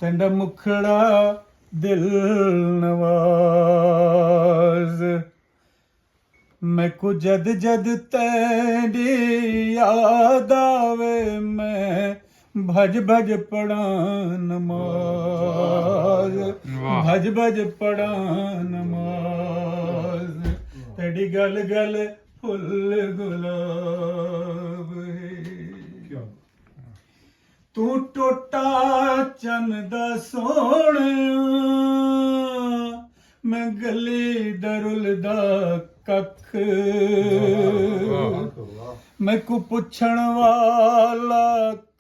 तेंदा मुखड़ा दिल नवाज। मैं को जद जद तेरी याद आवे मैं भज भज पढ़ा नमाज। भज भज पढ़ा नमाज। तेरी गल गल फुल गुलाब है। तू टोटा चन दा सोहणिया मैं गली दरुल दा कख। मैं को पुछण वाला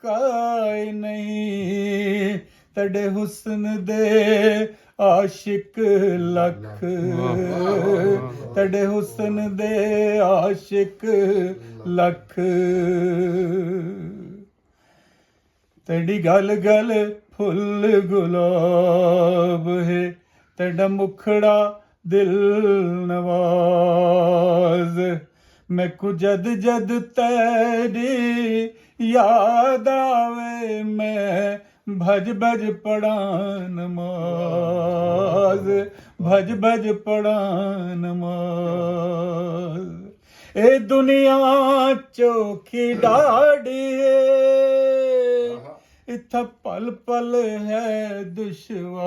काई नहीं तड़े हुस्न दे आशिक लख। तड़े हुस्न दे आशिक लख। तेरी गल गल फुल गुलाब है। तेरा मुखड़ा दिल नवाज। मैं को जद जद तेरी याद आवे मैं भज भज पढ़ा नमाज। भज भज पढ़ा नमाज। ए दुनिया चोखी डाड़ी इत्था पल पल है दुश्वार।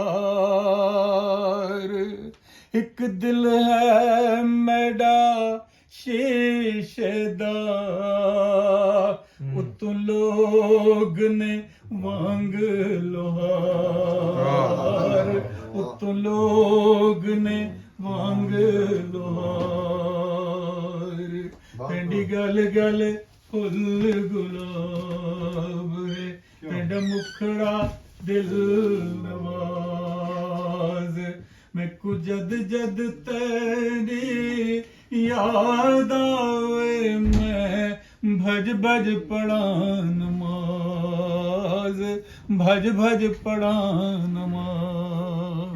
एक दिल है मेरा शीशे दा उतों लोग ने वांग लोहार। उतों लोग ने वांग लोहार। तेरी गल गल फुल गुलाब है। तेरा मुखड़ा दिल नवाज। मैं को जद जद तेरी याद आवे मैं भज भज पढ़ा नमाज। भज भज पढ़ा नमाज।